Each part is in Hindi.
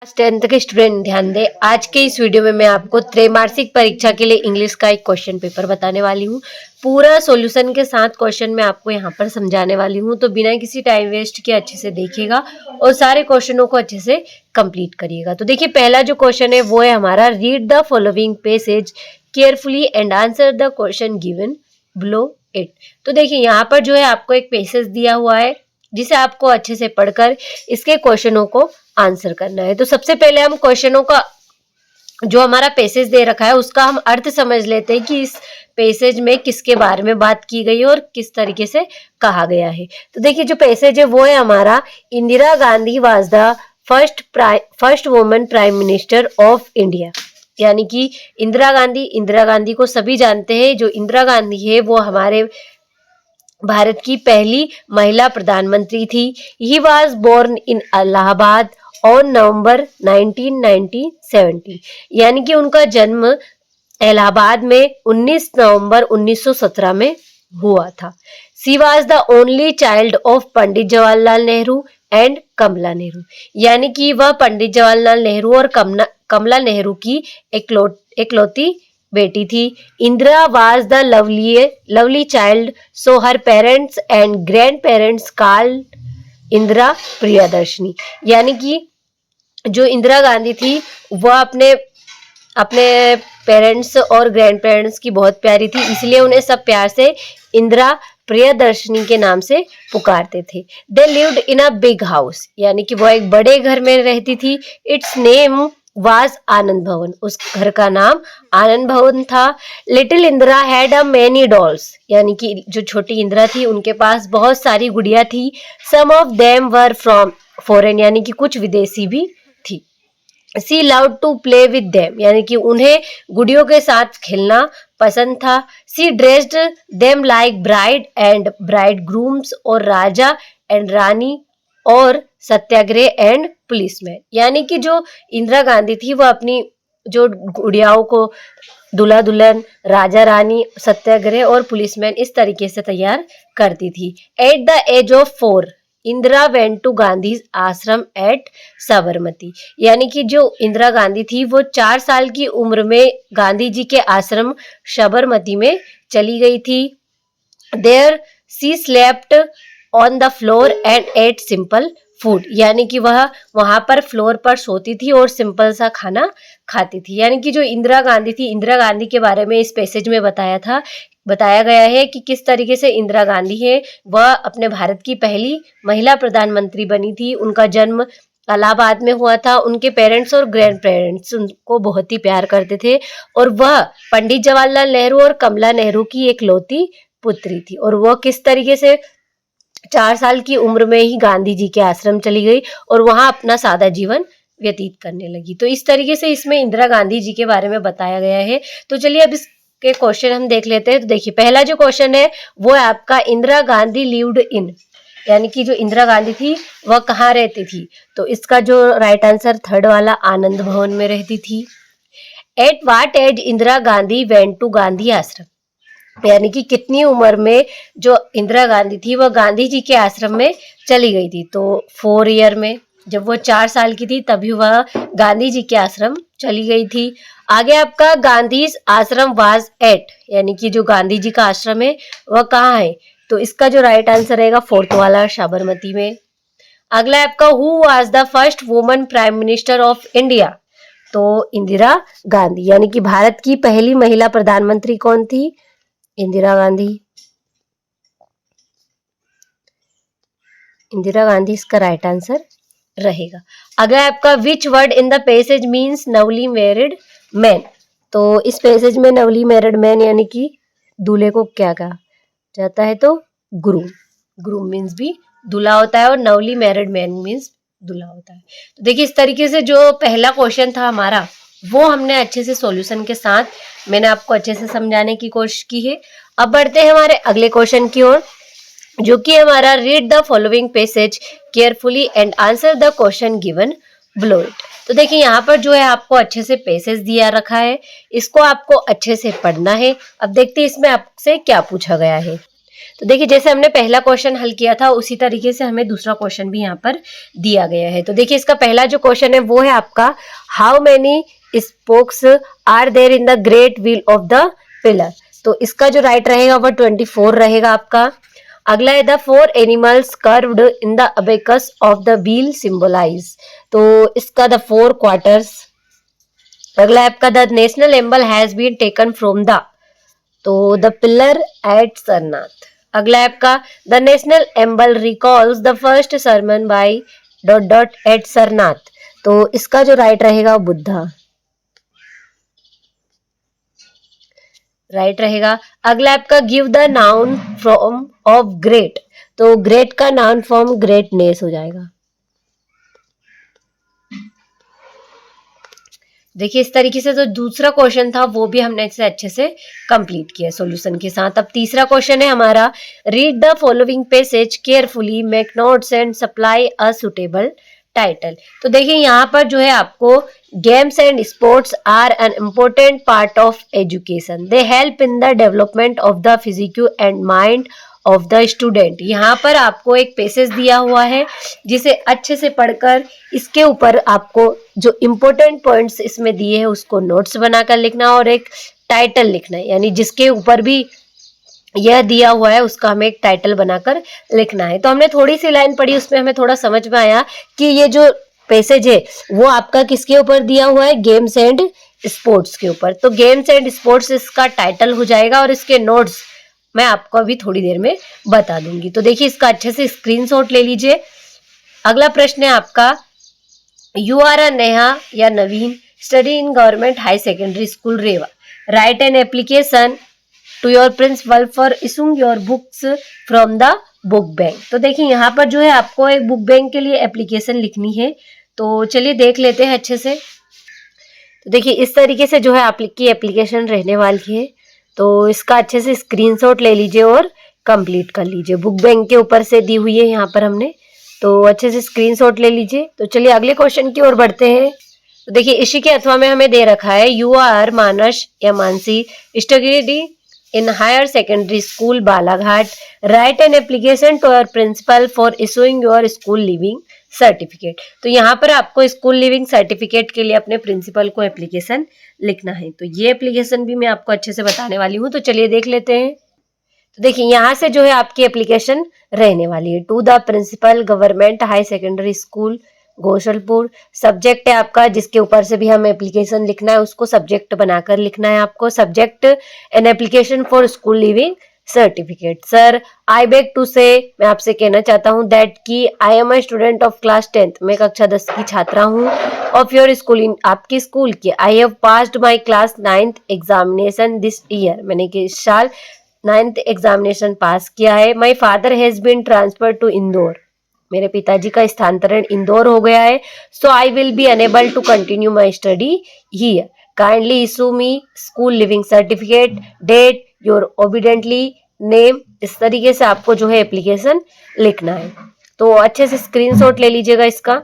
10th के स्टूडेंट ध्यान दें। आज के इस वीडियो में मैं आपको त्रैमासिक परीक्षा के लिए इंग्लिश का एक क्वेश्चन पेपर बताने वाली हूँ। पूरा सॉल्यूशन के साथ क्वेश्चन मैं आपको यहाँ पर समझाने वाली हूँ, तो बिना किसी टाइम वेस्ट के अच्छे से देखिएगा और सारे क्वेश्चनों को अच्छे से कंप्लीट करिएगा। तो देखिए, पहला जो क्वेश्चन है वो है हमारा, read the following passage carefully and answer the question given below it. तो देखिए, यहाँ पर जो है आपको एक पैसेज दिया हुआ है जिसे आपको अच्छे से पढ़कर इसके क्वेश्चनों को आंसर करना है। तो सबसे पहले हम क्वेश्चनों का जो हमारा पैसेज दे रखा है उसका हम अर्थ समझ लेते हैं कि इस पैसेज में किसके बारे में बात की गई है और किस तरीके से कहा गया है। तो देखिए, जो पैसेज है वो है हमारा, Indira Gandhi was the first woman prime minister of India. यानी कि इंदिरा गांधी को सभी जानते हैं। जो इंदिरा गांधी है वो हमारे भारत की पहली महिला प्रधानमंत्री थी। He was born in Allahabad on November 1970। यानी कि उनका जन्म इलाहाबाद में 19 नवंबर 1917 में हुआ था। She was the only child of Pandit Jawaharlal Nehru and Kamala Nehru. यानी कि वह पंडित जवाहरलाल नेहरू और कमला नेहरू की इकलौती बेटी थी। Indira was the lovely child, so her parents and grand parents called Indira Priyadarshini. यानी कि जो इंदिरा गांधी थी वह अपने पेरेंट्स और ग्रैंड पेरेंट्स की बहुत प्यारी थी, इसलिए उन्हें सब प्यार से इंदिरा प्रियदर्शनी के नाम से पुकारते थे। They lived in a big house. यानी कि वह एक बड़े घर में रहती थी। इट्स नेम वाज आनंद भवन। उस घर का नाम आनंद भवन था। Little Indira had a many dolls. यानी कि जो छोटी इंदिरा थी उनके पास बहुत सारी गुड़िया थी। Some of them were from foreign. यानी कि कुछ विदेशी भी थी। She loved to play with them. यानी कि उन्हें गुड़ियों के साथ खेलना पसंद था। She dressed them like bride and bride grooms, और राजा एंड रानी और सत्याग्रह एंड पुलिसमैन। यानी कि जो इंदिरा गांधी थी वह अपनी जो गुड़ियाओं को दूल्हा दुल्हन, राजा रानी, सत्याग्रह और पुलिसमैन इस तरीके से तैयार करती थी। At the age of 4 Indira went to Gandhi Ashram at Sabarmati. यानी कि जो इंदिरा गांधी थी वो 4 साल की उम्र में गांधी जी के आश्रम साबरमती में चली गई थी। There she slept on the floor and ate simple food. यानी कि वह वहां पर फ्लोर पर सोती थी और सिंपल सा खाना खाती थी। यानी कि जो इंदिरा गांधी थी, इंदिरा गांधी के बारे में इस पैसेज में बताया गया है कि किस तरीके से इंदिरा गांधी है वह अपने भारत की पहली महिला प्रधानमंत्री बनी थी। उनका जन्म इलाहाबाद में हुआ था। उनके पेरेंट्स और ग्रैंड पेरेंट्स उनको बहुत ही प्यार करते थे और वह पंडित जवाहरलाल नेहरू और कमला नेहरू की इकलौती पुत्री थी। और वह किस तरीके से 4 साल की उम्र में ही गांधी जी के आश्रम चली गई और वहां अपना सादा जीवन व्यतीत करने लगी। तो इस तरीके से इसमें इंदिरा गांधी जी के बारे में बताया गया है। तो चलिए अब इसके क्वेश्चन हम देख लेते हैं। तो देखिए, पहला जो क्वेश्चन है वो है आपका, इंदिरा गांधी लिव्ड इन। यानी कि जो इंदिरा गांधी थी वह कहाँ रहती थी। तो इसका जो राइट आंसर थर्ड वाला, आनंद भवन में रहती थी। At what age Indira Gandhi went to Gandhi Ashram. यानी कि कितनी उम्र में जो इंदिरा गांधी थी वह गांधी जी के आश्रम में चली गई थी। तो 4 ईयर में, जब वो 4 साल की थी तभी वह गांधी जी के आश्रम चली गई थी। आगे आपका, गांधी आश्रम वाज एट। यानी कि जो गांधी जी का आश्रम है वह कहाँ है। तो इसका जो राइट आंसर रहेगा फोर्थ वाला, साबरमती में। अगला आपका, who was the first woman prime minister of India. तो इंदिरा गांधी। यानी कि भारत की पहली महिला प्रधानमंत्री कौन थी? इंदिरा गांधी। इंदिरा गांधी इसका राइट आंसर रहेगा। अगला आपका, which word in the passage means Navali married man. तो इस पैसेज में नवली मैरिड मैन यानी कि दूल्हे को क्या कहा जाता है? तो ग्रूम। ग्रूम मीन्स भी दूल्हा होता है और नवली मैरिड मैन मीन्स दूल्हा होता है। तो देखिए, इस तरीके से जो पहला क्वेश्चन था हमारा वो हमने अच्छे से सॉल्यूशन के साथ मैंने आपको अच्छे से समझाने की कोशिश की है। अब बढ़ते हैं हमारे अगले क्वेश्चन की ओर, जो कि हमारा, read the following passage carefully and answer the question given below it. तो देखिए, यहाँ पर जो है आपको अच्छे से पैसेज दिया रखा है, इसको आपको अच्छे से पढ़ना है। अब देखते हैं इसमें आपसे क्या पूछा गया है। तो देखिए जैसे हमने पहला क्वेश्चन हल किया था उसी तरीके से हमें दूसरा क्वेश्चन भी यहाँ पर दिया गया है। तो देखिए इसका पहला जो क्वेश्चन है वो है आपका how many spokes are there in the great wheel of the pillar. तो इसका जो राइट रहेगा वो 24 रहेगा आपका। अगला है the 4 animals curved in the abacus of the wheel symbolize. तो इसका द 4 क्वार्टर्स। अगला है आपका the national emblem has been taken from the, तो द पिलर एट सरनाथ। अगला है आपका the national emblem recalls the first sermon by dot dot at Sarnath. तो इसका जो राइट रहेगा वो बुद्धा राइट रहेगा। अगला आपका give the noun form of great. तो ग्रेट का नाउन फॉर्म ग्रेटनेस हो जाएगा। देखिए इस तरीके से जो दूसरा क्वेश्चन था वो भी हमने इसे अच्छे से कंप्लीट किया सॉल्यूशन के साथ। अब तीसरा क्वेश्चन है हमारा read the following passage carefully, make notes and supply a suitable title. तो देखिए यहाँ पर जो है आपको games and sports are an important part of education, they help in the development of the physical and mind of the student. यहाँ पर आपको एक पैसेज दिया हुआ है जिसे अच्छे से पढ़कर इसके ऊपर आपको जो इम्पोर्टेंट पॉइंट्स इसमें दिए हैं उसको नोट्स बनाकर लिखना और एक टाइटल लिखना है, यानी जिसके ऊपर भी यह दिया हुआ है उसका हमें एक टाइटल बनाकर लिखना है। तो हमने थोड़ी सी लाइन पढ़ी उसमें हमें थोड़ा समझ में आया कि ये जो पैसेज है वो आपका किसके ऊपर दिया हुआ है, गेम्स एंड स्पोर्ट्स के ऊपर। तो गेम्स एंड स्पोर्ट्स इसका टाइटल हो जाएगा और इसके नोट्स मैं आपको अभी थोड़ी देर में बता दूंगी। तो देखिए इसका अच्छे से स्क्रीनशॉट ले लीजिए। अगला प्रश्न है आपका यू आर अ नेहा या Naveen study in government high secondary school Rewa, write an application to your principal for issuing your books from the book bank. तो देखिए यहाँ पर जो है आपको एक बुक बैंक के लिए एप्लीकेशन लिखनी है। तो चलिए देख लेते हैं अच्छे से। तो देखिए इस तरीके से जो है आपकी एप्लीकेशन रहने वाली है। तो इसका अच्छे से स्क्रीनशॉट ले लीजिए और कंप्लीट कर लीजिए। बुक बैंक के ऊपर से दी हुई है यहाँ पर हमने, तो अच्छे से स्क्रीनशॉट ले लीजिए। तो चलिए अगले क्वेश्चन की ओर बढ़ते हैं। तो देखिए इसी के अथवा में हमें दे रखा है यू आर मानस या Mansi study in higher secondary school Balaghat, write an application to your principal for issuing your school leaving certificate. तो यहाँ पर आपको स्कूल लिविंग सर्टिफिकेट के लिए अपने प्रिंसिपल को एप्लीकेशन लिखना है। तो ये एप्लीकेशन भी मैं आपको अच्छे से बताने वाली हूँ। तो चलिए देख लेते हैं। तो देखिए यहाँ से जो है आपकी एप्लीकेशन रहने वाली है to the principal government high secondary school Goshalpur. Subject है आपका जिसके ऊपर से भी हमें एप्लीकेशन लिखना है उसको सब्जेक्ट बनाकर लिखना है आपको। Subject an application for school leaving certificate. Sir I beg to say, मैं आपसे कहना चाहता हूँ दैट कि I am a student of class 10th, मैं कक्षा 10 की छात्रा हूँ, ऑफ योर स्कूल, आपकी स्कूल की। I have passed my class 9th examination this year, मैंने कि इस साल 9th एग्जामिनेशन पास किया है। My father has been transfer to Indore, मेरे पिताजी का स्थानांतरण इंदौर हो गया है। So I will be unable to continue my study here, kindly issue me school leaving certificate, date, your obediently name. इस तरीके से आपको जो है एप्लीकेशन लिखना है। तो अच्छे से स्क्रीनशॉट ले लीजिएगा इसका।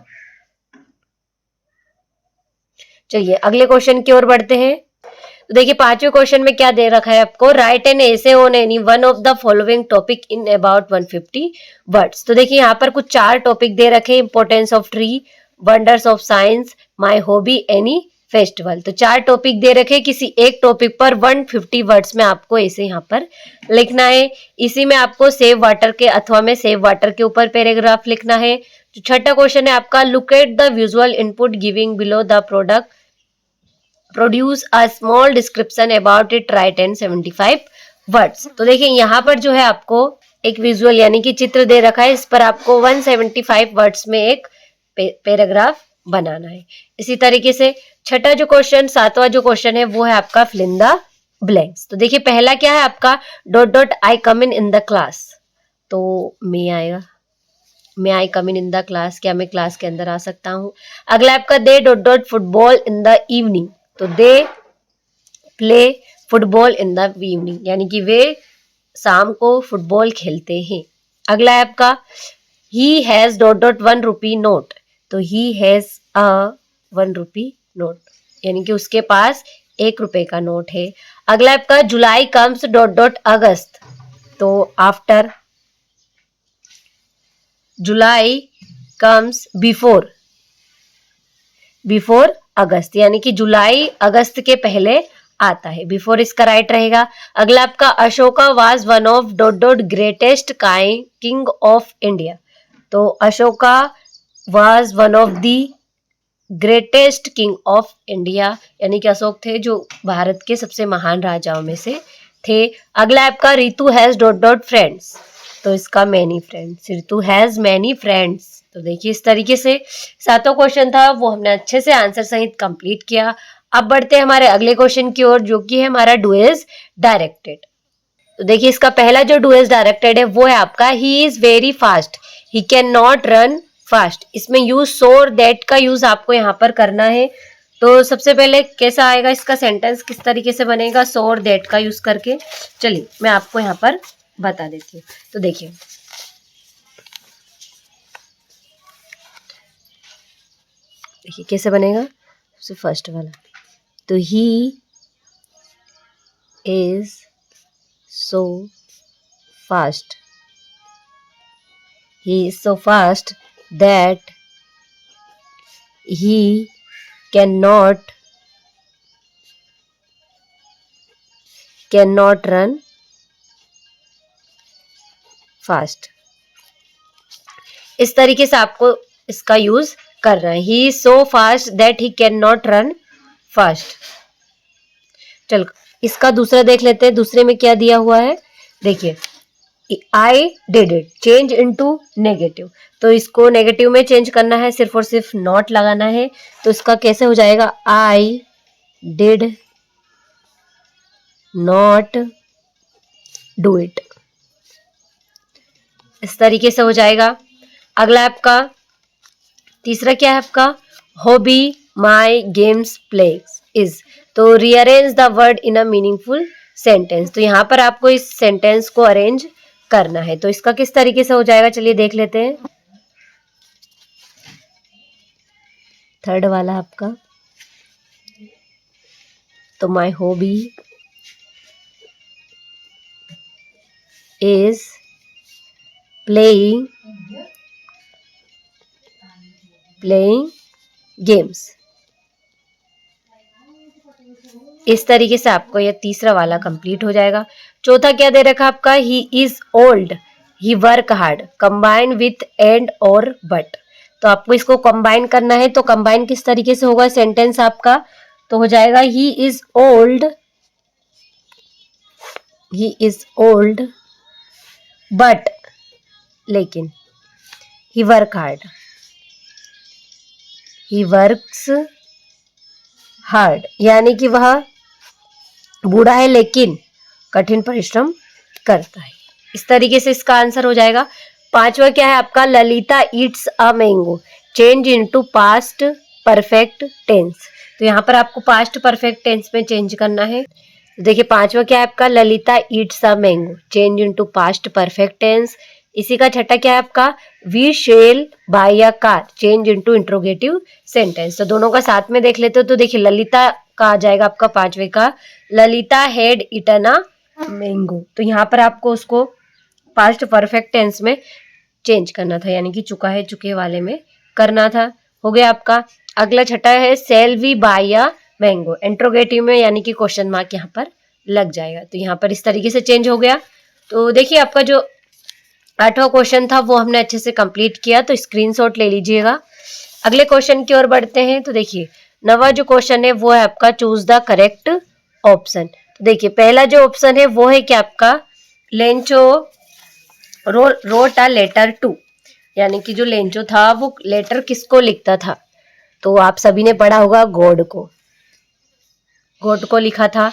चलिए अगले क्वेश्चन की ओर बढ़ते हैं। तो देखिए पांचवें क्वेश्चन में क्या दे रखा है आपको, right an essay on any one of the following topic in about 150 words. तो देखिए यहाँ पर कुछ 4 टॉपिक दे रखे हैं, importance of tree, wonders of science, my hobby, any festival. तो 4 टॉपिक दे रखे, किसी एक टॉपिक पर 150 वर्ड्स में आपको ऐसे यहाँ पर लिखना है। इसी में आपको सेव वाटर के अथवा में सेव वाटर के ऊपर पैराग्राफ लिखना है। जो छठा क्वेश्चन है आपका look at the visual input giving below the product, produce a small description about it, right and 75 words. तो देखिए यहाँ पर जो है आपको एक विजुअल यानी कि चित्र दे रखा है, इस पर आपको 175 वर्ड्स में एक पैराग्राफ बनाना है। इसी तरीके से छठा जो क्वेश्चन, 7वां जो क्वेश्चन है वो है आपका फिल इन द ब्लैंक्स। तो देखिए पहला क्या है आपका dot dot I come in the class, तो मैं आएगा, मैं आई कम इन द क्लास, क्या मैं क्लास के अंदर आ सकता हूँ। अगला आपका they dot dot football in the evening, तो they play football in the evening, यानी कि वे शाम को फुटबॉल खेलते हैं। अगला है आपका he has dot dot 1 rupee note, तो he has a 1 rupee note, यानी कि उसके पास 1 रुपए का नोट है। अगला आपका जुलाई कम्स डॉट डॉट अगस्त, तो आफ्टर जुलाई कम्स बिफोर अगस्त, यानी कि जुलाई अगस्त के पहले आता है, बिफोर इसका राइट रहेगा। अगला आपका Ashoka was one of dot dot greatest king of India. तो Ashoka was one of the greatest king of India, यानी कि अशोक थे जो भारत के सबसे महान राजाओं में से थे। अगला आपका Ritu has dot dot friends, तो इसका many friends, Ritu has many friends. तो देखिए इस तरीके से 7वां क्वेश्चन था वो हमने अच्छे से आंसर सहित कंप्लीट किया। अब बढ़ते हैं हमारे अगले क्वेश्चन की ओर, जो कि है हमारा डू इज डायरेक्टेड। तो देखिए इसका पहला जो डू इज डायरेक्टेड है वो है आपका he is very fast, he can not run fast. इसमें यूज सोर दैट का यूज आपको यहाँ पर करना है। तो सबसे पहले कैसा आएगा इसका सेंटेंस, किस तरीके से बनेगा सोर दैट का यूज करके, चलिए मैं आपको यहाँ पर बता देती हूँ। तो देखिए कैसे बनेगा, सबसे फर्स्ट वाला, तो he is so fast, he is so fast that he cannot run fast। इस तरीके से आपको इसका यूज करना है, he is so fast that he cannot run fast। चलो इसका दूसरा देख लेते हैं, दूसरे में क्या दिया हुआ है, देखिए I did it change into negative, तो इसको नेगेटिव में चेंज करना है, सिर्फ और सिर्फ नॉट लगाना है। तो इसका कैसे हो जाएगा, I did not do it, इस तरीके से हो जाएगा। अगला आपका तीसरा क्या है आपका, hobby my games places is, तो rearrange the word in a meaningful sentence. तो यहाँ पर आपको इस सेंटेंस को अरेंज करना है, तो इसका किस तरीके से हो जाएगा चलिए देख लेते हैं। थर्ड वाला आपका, तो my hobby is playing games, इस तरीके से आपको यह तीसरा वाला कंप्लीट हो जाएगा। चौथा क्या दे रखा आपका, he is old he work hard combine with and और बट, तो आपको इसको कंबाइन करना है। तो कंबाइन किस तरीके से होगा सेंटेंस आपका, तो हो जाएगा ही इज ओल्ड बट लेकिन ही वर्क्स हार्ड, यानी कि वह बूढ़ा है लेकिन कठिन परिश्रम करता है। इस तरीके से इसका आंसर हो जाएगा। पांचवा क्या है आपका, Lalita eats a mango change into past perfect tense, तो यहाँ पर आपको पास्ट परफेक्ट टेंस में चेंज करना है। देखिए पांचवा क्या है आपका, Lalita eats a mango change into past perfect tense. इसी का छठा क्या है आपका, we shall buy a car change into interrogative sentence. तो दोनों का साथ में देख लेते हो, तो देखिए ललिता का आ जाएगा आपका पांचवे का, Lalita had eaten a mango, तो यहाँ पर आपको उसको पास्ट परफेक्ट टेंस में चेंज करना था, यानी कि चुका है चुके वाले में करना था। हो गया आपका। अगला छठा है shall we buy a mango, interrogative में यानी कि क्वेश्चन मार्क यहाँ पर लग जाएगा, तो यहाँ पर इस तरीके से चेंज हो गया। तो देखिए आपका जो 8वां क्वेश्चन था वो हमने अच्छे से कंप्लीट किया, तो स्क्रीनशॉट ले लीजिएगा। अगले क्वेश्चन की ओर बढ़ते हैं। तो देखिए 9वां जो क्वेश्चन है वो है आपका चूज द करेक्ट ऑप्शन। तो देखिए पहला जो ऑप्शन है वो है कि आपका Lencho wrote a letter to, यानी कि जो लेंचो था वो लेटर किसको लिखता था, तो आप सभी ने पढ़ा होगा गॉड को लिखा था।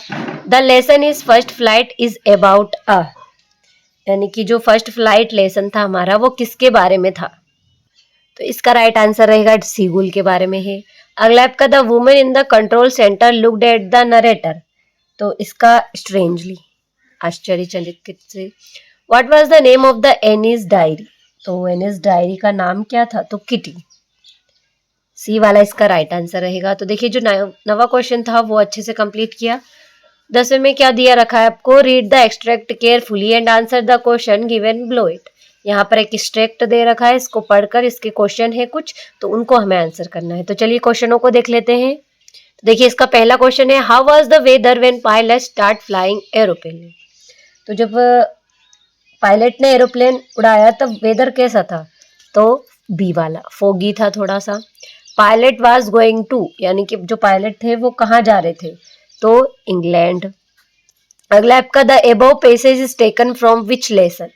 The lesson is first flight is about a, यानी कि जो फर्स्ट फ्लाइट लेसन था हमारा वो किसके बारे में था, तो इसका राइट आंसर रहेगा सीगुल के बारे में है। अगला आपका the women in the control centre looked at the narrator, तो इसका स्ट्रेंजली आश्चर्यचकित से। What was the name of the Annie's diary, तो एनीज डायरी का नाम क्या था, तो किटी, सी वाला इसका राइट आंसर रहेगा। तो देखिए जो 9वां क्वेश्चन था वो अच्छे से कंप्लीट किया। 10वें में क्या दिया रखा है आपको, read the extract carefully and answer the question given below it. यहाँ पर एक एक्सट्रैक्ट दे रखा है, इसको पढ़कर इसके क्वेश्चन है कुछ, तो उनको हमें आंसर करना है। तो चलिए क्वेश्चनों को देख लेते हैं। तो देखिए इसका पहला क्वेश्चन है, how was the weather when pilot start flying aeroplane. तो जब पायलट ने एरोप्लेन उड़ाया तब वेदर कैसा था, तो बी वाला, फोगी था थोड़ा सा। पायलट वाज गोइंग टू, यानी कि जो पायलट थे वो कहाँ जा रहे थे, तो इंग्लैंड। अगला आपका, the above passage is taken from which lesson.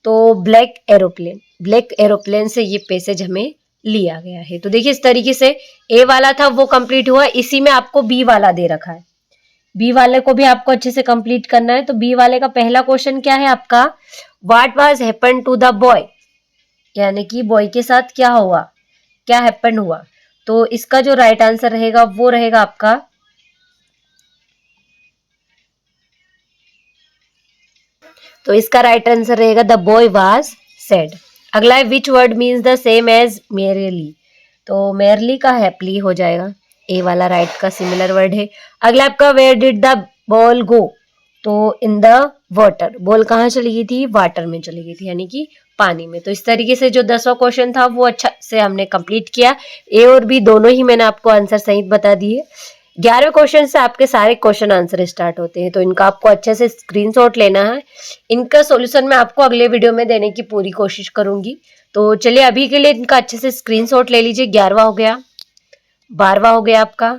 तो ब्लैक एरोप्लेन, ब्लैक एरोप्लेन से ये पैसेज हमें लिया गया है। तो देखिए इस तरीके से ए वाला था वो कंप्लीट हुआ, इसी में आपको बी वाला दे रखा है, बी वाले को भी आपको अच्छे से कंप्लीट करना है। तो बी वाले का पहला क्वेश्चन क्या है आपका, what was happen to the boy, यानी कि बॉय के साथ क्या हुआ, क्या हैपन हुआ। तो इसका जो राइट आंसर रहेगा वो रहेगा आपका, तो इसका राइट आंसर रहेगा द बॉय वाज सैड। अगला है, which word means the same as merely. तो मेयरली का हैप्पली हो जाएगा, ए वाला राइट का सिमिलर वर्ड है। अगला आपका, वेयर डिड द बॉल गो। तो इन द वाटर, बॉल कहाँ चली गई थी, वाटर में चली गई थी, यानी कि पानी में। तो इस तरीके से जो 10वां क्वेश्चन था वो अच्छा से हमने कंप्लीट किया। ए और बी दोनों ही मैंने आपको आंसर सही बता दिए। 11वें क्वेश्चन से आपके सारे क्वेश्चन आंसर स्टार्ट होते हैं, तो इनका आपको अच्छे से स्क्रीनशॉट लेना है। इनका सॉल्यूशन मैं आपको अगले वीडियो में देने की पूरी कोशिश करूंगी। तो चलिए अभी के लिए इनका अच्छे से स्क्रीनशॉट ले लीजिए। 11वां हो गया, 12वां हो गया आपका,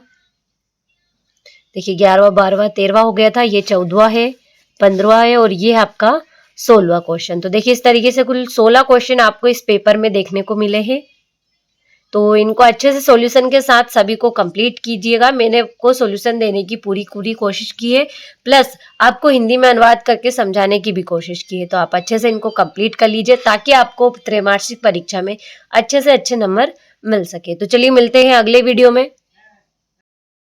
देखिए 11वां, 12वां, 13वां हो गया था, ये 14वां है, 15वां है और ये आपका 16वां क्वेश्चन। तो देखिए इस तरीके से कुल 16 क्वेश्चन आपको इस पेपर में देखने को मिले हैं। तो इनको अच्छे से सॉल्यूशन के साथ सभी को कंप्लीट कीजिएगा। मैंने को सॉल्यूशन देने की पूरी कोशिश की है, प्लस आपको हिंदी में अनुवाद करके समझाने की भी कोशिश की है। तो आप अच्छे से इनको कंप्लीट कर लीजिए ताकि आपको त्रैमासिक परीक्षा में अच्छे से अच्छे नंबर मिल सके। तो चलिए मिलते हैं अगले वीडियो में।